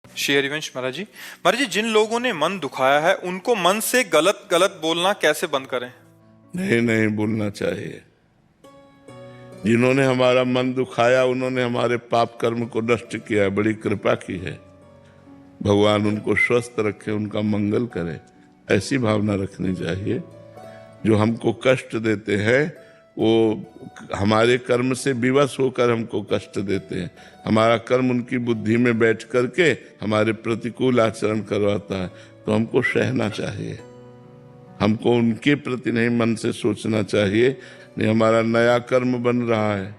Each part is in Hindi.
श्री हरिवंश महाराज जी, जिन लोगों ने मन दुखाया है उनको मन से गलत गलत बोलना कैसे बंद करें? नहीं नहीं बोलना चाहिए। जिन्होंने हमारा मन दुखाया उन्होंने हमारे पाप कर्म को नष्ट किया है, बड़ी कृपा की है। भगवान उनको स्वस्थ रखे, उनका मंगल करे, ऐसी भावना रखनी चाहिए। जो हमको कष्ट देते हैं वो हमारे कर्म से विवश होकर हमको कष्ट देते हैं। हमारा कर्म उनकी बुद्धि में बैठ करके हमारे प्रतिकूल आचरण करवाता है, तो हमको सहना चाहिए। हमको उनके प्रति नहीं मन से सोचना चाहिए। नहीं, हमारा नया कर्म बन रहा है,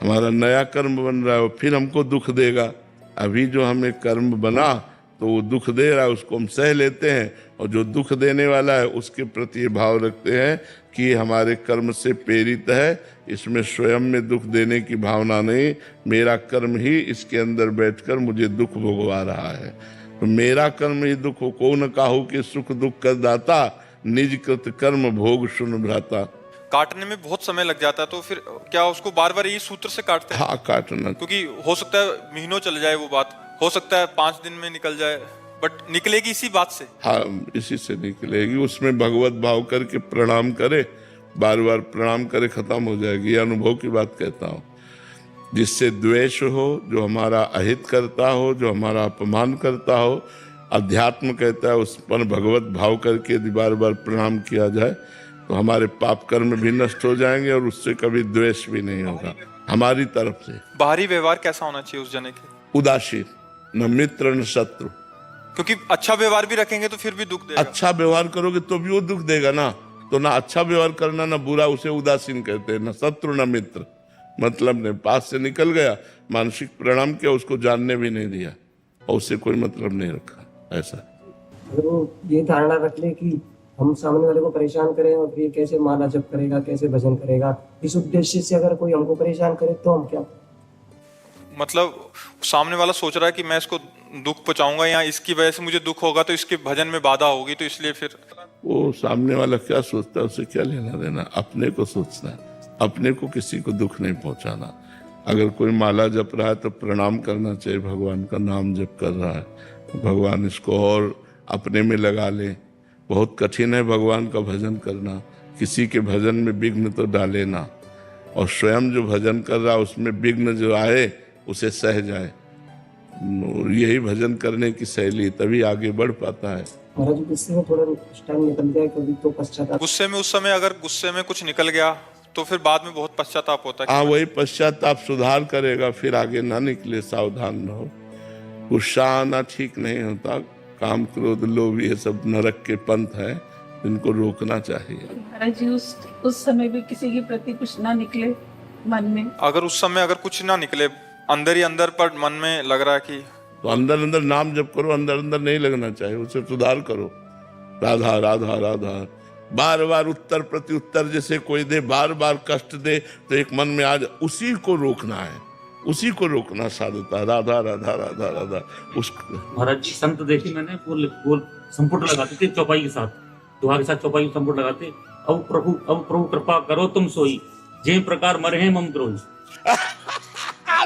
हमारा नया कर्म बन रहा है, फिर हमको दुख देगा। अभी जो हमें कर्म बना तो वो दुख दे रहा है, उसको हम सह लेते हैं, और जो दुख देने वाला है उसके प्रति ये भाव रखते हैं कि हमारे कर्म से प्रेरित है, इसमें स्वयं में दुख देने की भावना नहीं, मेरा कर्म ही इसके अंदर बैठकर मुझे दुख भोगवा रहा है। तो मेरा कर्म ही दुख हो, को न काहू कि सुख दुख कर दाता, निज कृत कर्म भोग सुन भ्राता। काटने में बहुत समय लग जाता है, तो फिर क्या उसको बार बार यही सूत्र से काटते हैं? हाँ, काटना, क्योंकि हो सकता है महीनों चल जाए वो बात, हो सकता है 5 दिन में निकल जाए, बट निकलेगी इसी बात से। हाँ, इसी से निकलेगी। उसमें भगवत भाव करके प्रणाम करे, बार बार प्रणाम करे, खत्म हो जाएगी। ये अनुभव की बात कहता हूँ। जिससे द्वेष हो, जो हमारा अहित करता हो, जो हमारा अपमान करता हो, अध्यात्म कहता है उस पर भगवत भाव करके यदि बार बार प्रणाम किया जाए तो हमारे पाप कर्म भी नष्ट हो जाएंगे और उससे कभी द्वेष भी नहीं होगा हमारी तरफ से। बाहरी व्यवहार कैसा होना चाहिए उस जने के? उदासीन, न मित्र न शत्रु। क्योंकि अच्छा व्यवहार भी रखेंगे तो फिर भी दुख देगा। अच्छा व्यवहार करोगे तो भी वो दुख देगा ना। तो ना अच्छा व्यवहार करना ना बुरा, उसे उदासीन कहते हैं। न शत्रु न मित्र, मतलब नहीं, पास से निकल गया, मानसिक प्रणाम किया, उसको जानने भी नहीं दिया और उससे कोई मतलब नहीं रखा। ऐसा अगर वो ये धारणा रख ले कि हम सामने वाले को परेशान करें और फिर कैसे माला जप करेगा, कैसे भजन करेगा, इस उद्देश्य से अगर कोई हमको परेशान करे तो हम क्या, मतलब सामने वाला सोच रहा है कि मैं इसको दुख पहुंचाऊंगा या इसकी वजह से मुझे दुख होगा तो इसके भजन में बाधा होगी, तो इसलिए फिर वो सामने वाला क्या सोचता है उसे क्या लेना देना। अपने को सोचना है, अपने को किसी को दुख नहीं पहुंचाना। अगर कोई माला जप रहा है तो प्रणाम करना चाहिए, भगवान का नाम जप कर रहा है, भगवान इसको और अपने में लगा ले। बहुत कठिन है भगवान का भजन करना, किसी के भजन में विघ्न तो डाले ना, और स्वयं जो भजन कर रहा है उसमें विघ्न जो आए उसे सह जाए। यही भजन करने की शैली, तभी आगे बढ़ पाता है। महाराज गुस्से में थोड़ा टाइम निकल जाए कभी तो पश्चाताप, गुस्से में उस समय अगर गुस्से में कुछ निकल गया तो फिर बाद में बहुत पश्चाताप होता है। हाँ, वही पश्चाताप सुधार करेगा, फिर आगे ना निकले, सावधान रहो। गुस्सा आना ठीक नहीं होता। काम क्रोध लोभ ये सब नरक के पंथ है, इनको रोकना चाहिए। महाराज जी उस समय भी किसी के प्रति कुछ ना निकले मन में, अगर उस समय अगर कुछ ना निकले, अंदर ही अंदर पर मन में लग रहा है कि, तो अंदर अंदर नाम जप करो, अंदर अंदर नहीं लगना चाहिए, उसे सुधार करो। राधा राधा राधा, बार बार उत्तर प्रति उत्तर जैसे कोई दे, बार बार कष्ट दे, तो एक मन में आज उसी को रोकना है, उसी को रोकना साधता। राधा राधा राधा राधा। उस महाराज जी संत देखे मैंने, वो संपुट लगाते थे चौपाई के साथ, दुआ के साथ चौपाई संपुट लगाते। अब प्रभु कृपा करो तुम सोई, जे प्रकार मरे हैं मम द्रोही।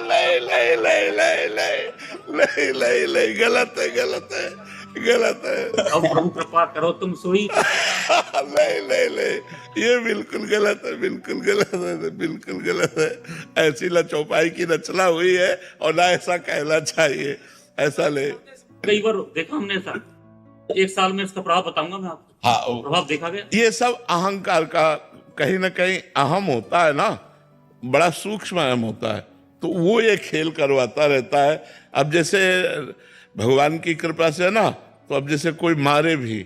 ले ले ले ले ले ले ले ले, गलत है, गलत है, गलत है। अब प्रभु कृपा करो तुम सोई। ले ले ले, ये बिल्कुल गलत है, बिल्कुल गलत है, बिल्कुल गलत है। ऐसी ना चौपाई की रचना हुई है और ना ऐसा कहना चाहिए। ऐसा ले, कई बार देखा हमने ऐसा। एक साल में इसका प्रभाव बताऊंगा मैं आपको। हाँ, प्रभाव देखा गया। ये सब अहंकार का कहीं ना कहीं अहम होता है ना, बड़ा सूक्ष्म अहम होता है, तो वो ये खेल करवाता रहता है। अब जैसे भगवान की कृपा से है ना, तो अब जैसे कोई मारे भी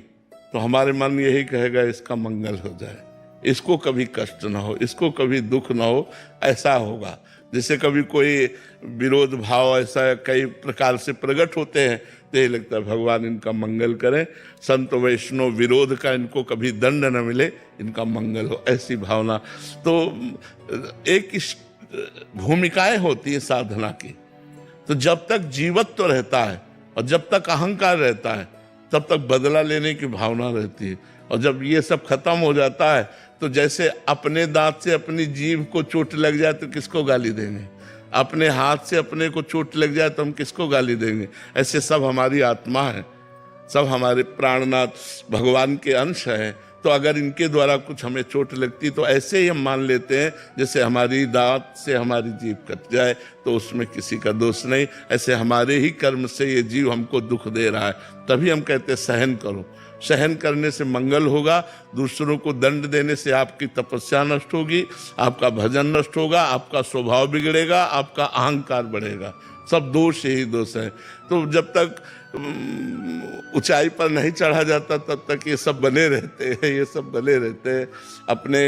तो हमारे मन यही कहेगा इसका मंगल हो जाए, इसको कभी कष्ट ना हो, इसको कभी दुख ना हो, ऐसा होगा। जैसे कभी कोई विरोध भाव ऐसा कई प्रकार से प्रकट होते हैं, तो यही लगता है भगवान इनका मंगल करें, संत वैष्णव विरोध का इनको कभी दंड न मिले, इनका मंगल हो, ऐसी भावना। तो एक भूमिकाएं होती है साधना की। तो जब तक जीवत्व रहता है और जब तक अहंकार रहता है तब तक बदला लेने की भावना रहती है, और जब ये सब खत्म हो जाता है तो जैसे अपने दांत से अपनी जीभ को चोट लग जाए तो किसको गाली देंगे। अपने हाथ से अपने को चोट लग जाए तो हम किसको गाली देंगे? ऐसे सब हमारी आत्मा है, सब हमारे प्राणनाथ भगवान के अंश हैं। तो अगर इनके द्वारा कुछ हमें चोट लगती तो ऐसे ही हम मान लेते हैं जैसे हमारी दांत से हमारी जीभ कट जाए, तो उसमें किसी का दोष नहीं। ऐसे हमारे ही कर्म से ये जीव हमको दुख दे रहा है, तभी हम कहते हैं सहन करो। सहन करने से मंगल होगा, दूसरों को दंड देने से आपकी तपस्या नष्ट होगी, आपका भजन नष्ट होगा, आपका स्वभाव बिगड़ेगा, आपका अहंकार बढ़ेगा। सब दोष यही दोष है। तो जब तक ऊंचाई पर नहीं चढ़ा जाता तब तक ये सब बने रहते हैं, ये सब बने रहते हैं। अपने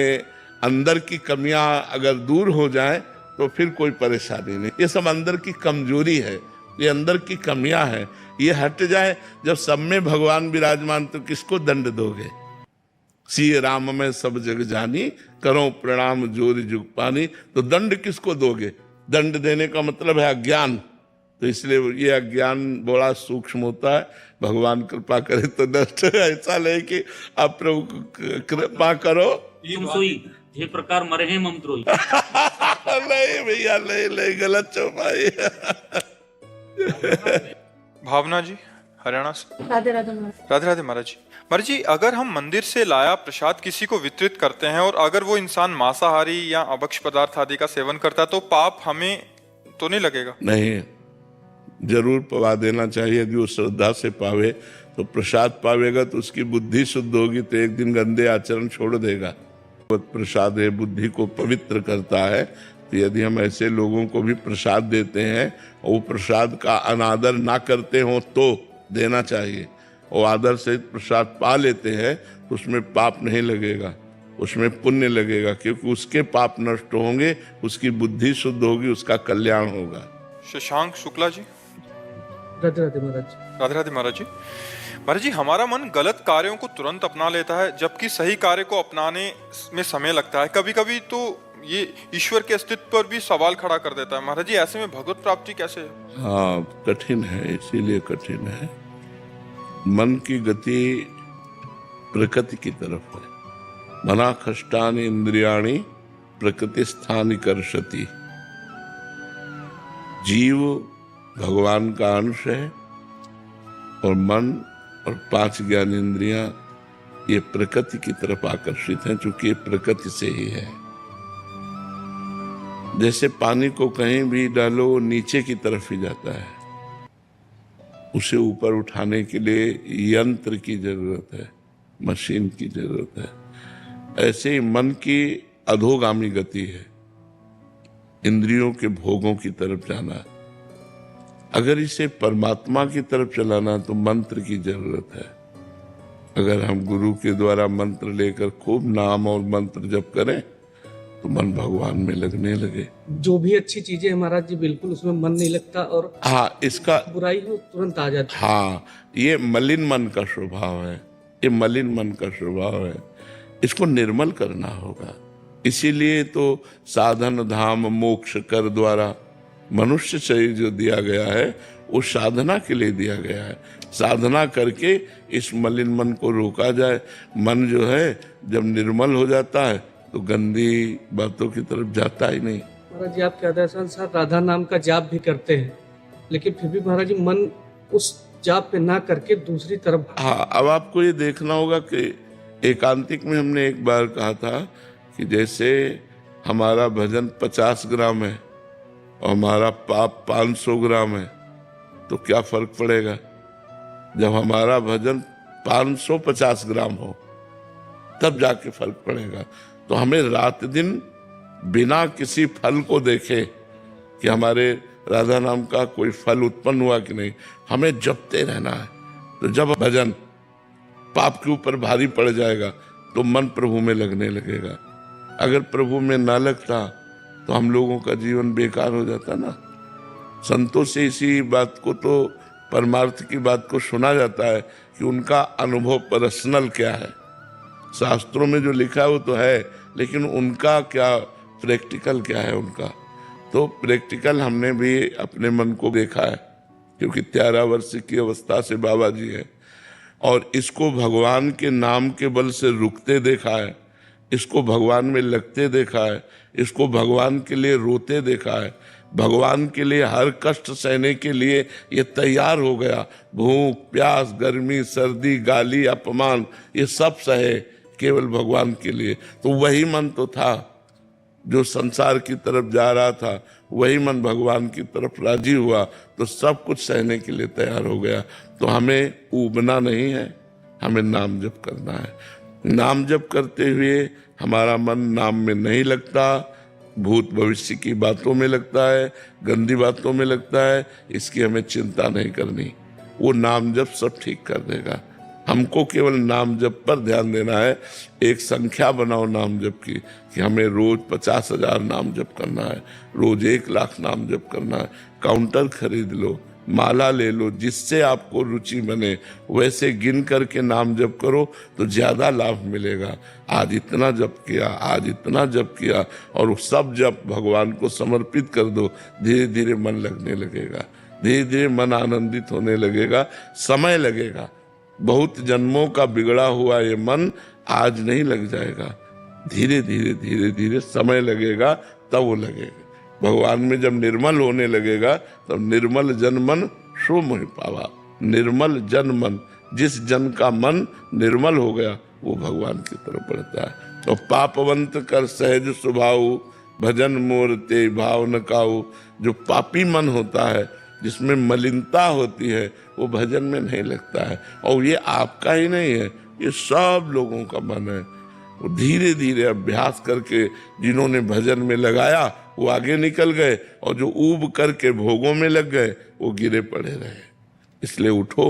अंदर की कमियां अगर दूर हो जाएं तो फिर कोई परेशानी नहीं। ये सब अंदर की कमजोरी है, ये अंदर की कमियां हैं, ये हट जाए। जब सब में भगवान विराजमान तो किसको दंड दोगे? सिय राम में सब जग जानी, करो प्रणाम जोर जुग पानी। तो दंड किसको दोगे? दंड देने का मतलब है अज्ञान। तो इसलिए ये अज्ञान बड़ा सूक्ष्म होता है। भगवान कृपा करे तो नष्ट। ऐसा नहीं कि आप प्रभु कृपा करो तुम सोई जे प्रकार मरे हैं मम त्रोई। नहीं भैया, नहीं गलत चौपाई। भावना जी हरियाणा से। राधे राधे महाराज। राधे राधे महाराज जी। महाराज जी, अगर हम मंदिर से लाया प्रसाद किसी को वितरित करते हैं और अगर वो इंसान मांसाहारी या अभक्ष पदार्थ आदि का सेवन करता है तो पाप हमें तो नहीं लगेगा? नहीं, जरूर पवा देना चाहिए। यदि वो श्रद्धा से पावे तो प्रसाद पावेगा तो उसकी बुद्धि शुद्ध होगी, तो एक दिन गंदे आचरण छोड़ देगा। प्रसाद है, बुद्धि को पवित्र करता है। तो यदि हम ऐसे लोगों को भी प्रसाद देते हैं और वो प्रसाद का अनादर ना करते हो तो देना चाहिए, और आदर से प्रसाद पा लेते हैं तो उसमें पाप नहीं लगेगा, उसमें पुण्य लगेगा, क्योंकि उसके पाप नष्ट होंगे, उसकी बुद्धि शुद्ध होगी, उसका कल्याण होगा। शशांक शुक्ला जी। राधे राधे महाराज। राधे राधे महाराज जी। महाराज जी, हमारा मन गलत कार्यों को तुरंत अपना लेता है जबकि सही कार्य को अपनाने में समय लगता है। कभी कभी तो ये ईश्वर के अस्तित्व पर भी सवाल खड़ा कर देता है। महाराज जी, ऐसे में भगवत प्राप्ति कैसे है? हाँ, कठिन है, इसीलिए कठिन है। मन की गति प्रकृति की तरफ है। मना खष्टानि इंद्रियाणि प्रकृति स्थानि कर्षति। जीव भगवान का अंश है और मन और 5 ज्ञान इंद्रियां ये प्रकृति की तरफ आकर्षित हैं, चूंकि ये प्रकृति से ही है। जैसे पानी को कहीं भी डालो नीचे की तरफ ही जाता है, उसे ऊपर उठाने के लिए यंत्र की जरूरत है, मशीन की जरूरत है। ऐसे ही मन की अधोगामी गति है, इंद्रियों के भोगों की तरफ जाना। अगर इसे परमात्मा की तरफ चलाना तो मंत्र की जरूरत है। अगर हम गुरु के द्वारा मंत्र लेकर खूब नाम और मंत्र जप करें तो मन भगवान में लगने लगे। जो भी अच्छी चीजें हैं महाराज जी, बिल्कुल उसमें मन नहीं लगता, और हाँ, इसका बुराई हो तुरंत आ जाती। हाँ, ये मलिन मन का स्वभाव है, ये मलिन मन का स्वभाव है। इसको निर्मल करना होगा। इसीलिए तो साधन धाम मोक्ष कर द्वारा मनुष्य शरीर जो दिया गया है वो साधना के लिए दिया गया है। साधना करके इस मलिन मन को रोका जाए। मन जो है जब निर्मल हो जाता है तो गंदी बातों की तरफ जाता ही नहीं। महाराज जी, आपके आदेशानुसार राधा नाम का जाप भी करते हैं, लेकिन फिर भी महाराज जी मन उस जाप पे ना करके दूसरी तरफ। हाँ, अब आपको ये देखना होगा कि एकांतिक में हमने एक बार कहा था कि जैसे हमारा भजन 50 ग्राम है और हमारा पाप 500 ग्राम है, तो क्या फर्क पड़ेगा? जब हमारा भजन 550 ग्राम हो तब जाके फर्क पड़ेगा। तो हमें रात दिन बिना किसी फल को देखे कि हमारे राधा नाम का कोई फल उत्पन्न हुआ कि नहीं, हमें जपते रहना है। तो जब भजन पाप के ऊपर भारी पड़ जाएगा तो मन प्रभु में लगने लगेगा। अगर प्रभु में ना लगता तो हम लोगों का जीवन बेकार हो जाता ना। संतों से इसी बात को तो परमार्थ की बात को सुना जाता है कि उनका अनुभव पर्सनल क्या है। शास्त्रों में जो लिखा है वो तो है, लेकिन उनका क्या प्रैक्टिकल क्या है उनका। तो प्रैक्टिकल हमने भी अपने मन को देखा है, क्योंकि 13 वर्ष की अवस्था से बाबा जी है, और इसको भगवान के नाम के बल से रुकते देखा है, इसको भगवान में लगते देखा है, इसको भगवान के लिए रोते देखा है। भगवान के लिए हर कष्ट सहने के लिए ये तैयार हो गया। भूख, प्यास, गर्मी, सर्दी, गाली, अपमान, ये सब सहे केवल भगवान के लिए। तो वही मन तो था जो संसार की तरफ जा रहा था, वही मन भगवान की तरफ राजी हुआ तो सब कुछ सहने के लिए तैयार हो गया। तो हमें ऊबना नहीं है, हमें नाम जप करना है। नाम जप करते हुए हमारा मन नाम में नहीं लगता, भूत भविष्य की बातों में लगता है, गंदी बातों में लगता है, इसकी हमें चिंता नहीं करनी। वो नाम जप सब ठीक कर देगा। हमको केवल नाम जप पर ध्यान देना है। एक संख्या बनाओ नाम जप की कि हमें रोज 50,000 नाम जप करना है, रोज 1,00,000 नाम जप करना है। काउंटर खरीद लो, माला ले लो, जिससे आपको रुचि बने वैसे गिन करके नाम जप करो तो ज्यादा लाभ मिलेगा। आज इतना जप किया, आज इतना जप किया, और वो सब जप भगवान को समर्पित कर दो। धीरे धीरे मन लगने लगेगा, धीरे धीरे मन आनंदित होने लगेगा। समय लगेगा, बहुत जन्मों का बिगड़ा हुआ ये मन आज नहीं लग जाएगा, धीरे धीरे धीरे धीरे समय लगेगा, तब वो लगेगा। भगवान में जब निर्मल होने लगेगा तब निर्मल जन मन सो मोहि पावा। निर्मल जन मन, जिस जन का मन निर्मल हो गया वो भगवान की तरफ बढ़ता है। और पापवंत कर सहज स्वभाव, भजन मोर ते भाव न काऊ। जो पापी मन होता है, जिसमें मलिनता होती है, वो भजन में नहीं लगता है। और ये आपका ही नहीं है, ये सब लोगों का मन है। वो धीरे धीरे अभ्यास करके जिन्होंने भजन में लगाया वो आगे निकल गए, और जो ऊब करके भोगों में लग गए वो गिरे पड़े रहे। इसलिए उठो,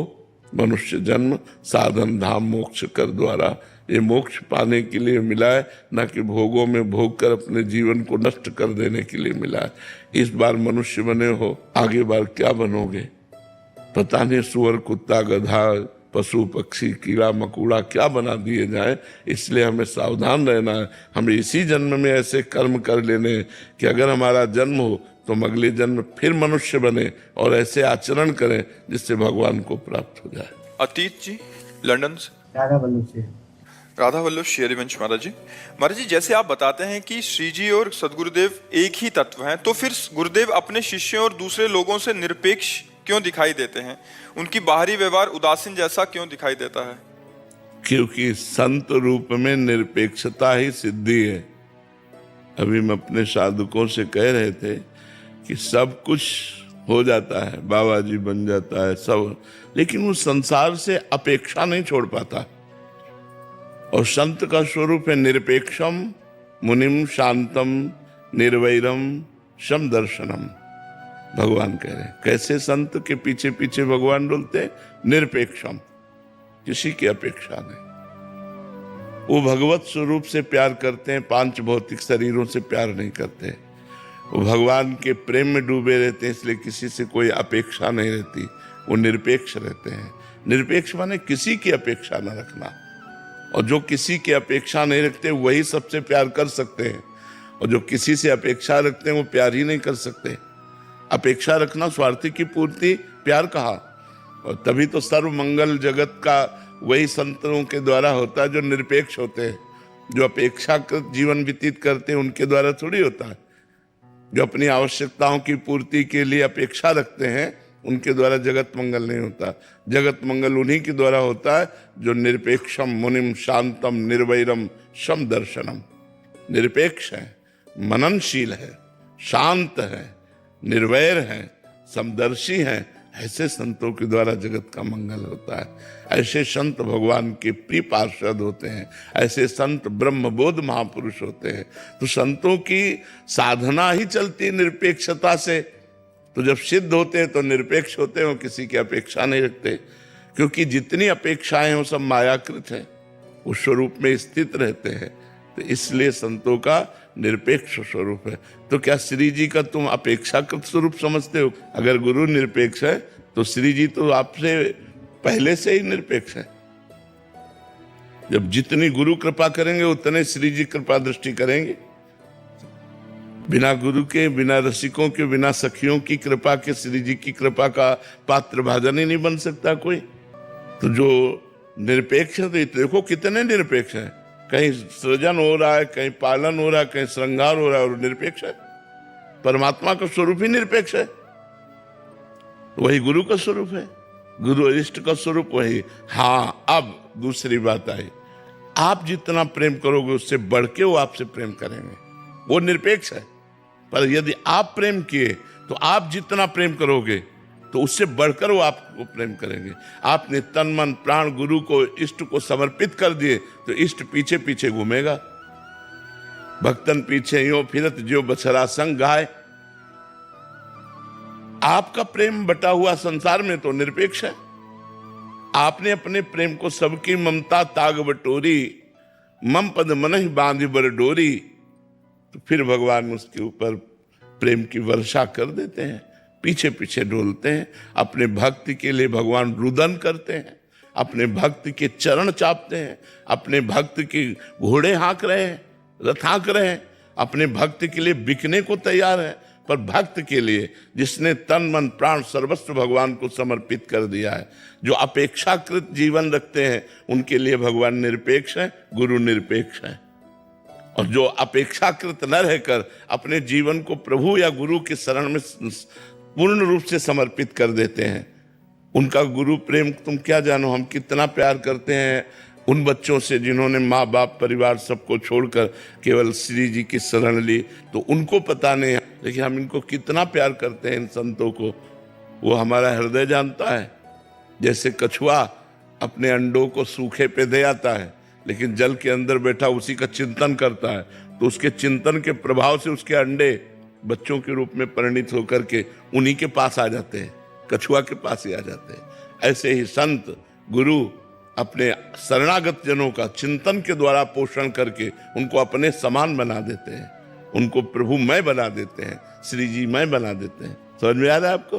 मनुष्य जन्म साधन धाम मोक्ष कर द्वारा। ये मोक्ष पाने के लिए मिला है, न कि भोगों में भोग कर अपने जीवन को नष्ट कर देने के लिए मिला है। इस बार मनुष्य बने हो, आगे बार क्या बनोगे पता नहीं। सुअर, कुत्ता, गधा, पशु, पक्षी, कीड़ा मकोड़ा क्या बना दिए जाए। इसलिए हमें सावधान रहना है। हमें इसी जन्म में ऐसे कर्म कर लेने कि अगर हमारा जन्म हो तो हम अगले जन्म फिर मनुष्य बने और ऐसे आचरण करें जिससे भगवान को प्राप्त हो जाए। अतीत जी लंदन से। राधा वल्लभ से। राधा वल्लभ शेरीवंश महाराज जी। महाराज जी, जैसे आप बताते हैं कि श्री जी और सदगुरुदेव एक ही तत्व हैं, तो फिर गुरुदेव अपने शिष्यों और दूसरे लोगों से निरपेक्ष क्यों दिखाई देते हैं? उनकी बाहरी व्यवहार उदासीन जैसा क्यों दिखाई देता है? क्योंकि संत रूप में निरपेक्षता ही सिद्धि है। अभी हम अपने साधकों से कह रहे थे कि सब कुछ हो जाता है, बाबा जी बन जाता है सब, लेकिन वो संसार से अपेक्षा नहीं छोड़ पाता। और संत का स्वरूप है निरपेक्षम मुनिम शांतम निर्वैरम शम दर्शनम। भगवान कह रहे हैं कैसे संत के पीछे पीछे भगवान डुलते, निरपेक्षम, किसी की अपेक्षा नहीं। वो भगवत स्वरूप से प्यार करते हैं, पांच भौतिक शरीरों से प्यार नहीं करते। वो भगवान के प्रेम में डूबे रहते हैं, इसलिए किसी से कोई अपेक्षा नहीं रहती। वो निरपेक्ष रहते हैं। निरपेक्ष माने किसी की अपेक्षा न रखना, और जो किसी की अपेक्षा नहीं रखते वही सबसे प्यार कर सकते हैं, और जो किसी से अपेक्षा रखते हैं वो प्यार ही नहीं कर सकते। अपेक्षा रखना स्वार्थी की पूर्ति प्यार कहा। और तभी तो सर्व मंगल जगत का वही संतों के द्वारा होता है जो निरपेक्ष होते हैं। जो अपेक्षाकृत जीवन व्यतीत करते हैं उनके द्वारा थोड़ी होता है। जो अपनी आवश्यकताओं की पूर्ति के लिए अपेक्षा रखते हैं उनके द्वारा जगत मंगल नहीं होता। जगत मंगल उन्हीं के द्वारा होता है जो निरपेक्षम मुनिम शांतम निर्वैरम शम दर्शनम। निरपेक्ष है, मननशील है, शांत है, निर्वैर है, समदर्शी है। ऐसे संतों के द्वारा जगत का मंगल होता है। ऐसे संत भगवान के प्रिय पार्षद होते हैं। ऐसे संत ब्रह्मबोध महापुरुष होते हैं। तो संतों की साधना ही चलती है निरपेक्षता से। तो जब सिद्ध होते हैं तो निरपेक्ष होते हैं, वो किसी की अपेक्षा नहीं रखते। क्योंकि जितनी अपेक्षाएं हैं वो सब मायाकृत है, उस स्वरूप में स्थित रहते हैं। तो इसलिए संतों का निरपेक्ष स्वरूप है। तो क्या श्री जी का तुम अपेक्षाकृत स्वरूप समझते हो? अगर गुरु निरपेक्ष है तो श्री जी तो आपसे पहले से ही निरपेक्ष है। जब जितनी गुरु कृपा करेंगे उतने श्री जी कृपा दृष्टि करेंगे। बिना गुरु के, बिना रसिकों के, बिना सखियों की कृपा के श्री जी की कृपा का पात्र भाजन ही नहीं बन सकता कोई। तो जो निरपेक्ष है, तो देखो कितने निरपेक्ष है। कहीं सृजन हो रहा है, कहीं पालन हो रहा है, कहीं श्रृंगार हो रहा है, और निरपेक्ष है। परमात्मा का स्वरूप ही निरपेक्ष है, वही गुरु का स्वरूप है, गुरु इष्ट का स्वरूप वही। हाँ, अब दूसरी बात आई, आप जितना प्रेम करोगे उससे बढ़ के वो आपसे प्रेम करेंगे, वो निरपेक्ष है। पर यदि आप प्रेम किए तो आप जितना प्रेम करोगे तो उससे बढ़कर वो आपको प्रेम करेंगे। आपने तन मन प्राण गुरु को इष्ट को समर्पित कर दिए तो इष्ट पीछे पीछे घूमेगा। भक्तन पीछे यूं फिरत जो बछड़ा संग गाय। आपका प्रेम बटा हुआ संसार में तो निरपेक्ष है। आपने अपने प्रेम को सबकी ममता ताग बटोरी, मम पद मनहि बांधि बर डोरी, तो फिर भगवान उसके ऊपर प्रेम की वर्षा कर देते हैं, पीछे पीछे डोलते हैं। अपने भक्ति के लिए भगवान रुदन करते हैं, अपने भक्ति के चरण चापते हैं, अपने भक्त के घोड़े हाँक रहे हैं, रथ हाँक रहे हैं, अपने भक्त के लिए बिकने को तैयार है। पर भक्त के लिए जिसने तन मन प्राण सर्वस्व भगवान को समर्पित कर दिया है, जो अपेक्षाकृत जीवन रखते हैं, उनके लिए भगवान निरपेक्ष है, गुरु निरपेक्ष है। और जो अपेक्षाकृत न रहकर अपने जीवन को प्रभु या गुरु के शरण में पूर्ण रूप से समर्पित कर देते हैं, उनका गुरु प्रेम तुम क्या जानो। हम कितना प्यार करते हैं उन बच्चों से जिन्होंने माँ बाप परिवार सबको छोड़कर केवल श्री जी की शरण ली, तो उनको पता नहीं है, लेकिन हम इनको कितना प्यार करते हैं इन संतों को, वो हमारा हृदय जानता है। जैसे कछुआ अपने अंडों को सूखे पे दे आता है, लेकिन जल के अंदर बैठा उसी का चिंतन करता है, तो उसके चिंतन के प्रभाव से उसके अंडे बच्चों के रूप में परिणित होकर के उन्हीं के पास आ जाते हैं, कछुआ के पास ही आ जाते हैं। ऐसे ही संत गुरु अपने शरणागत जनों का चिंतन के द्वारा पोषण करके उनको अपने समान बना देते हैं, उनको प्रभु मय बना देते हैं, श्री जी मय बना देते हैं। समझ में आ रहा है आपको?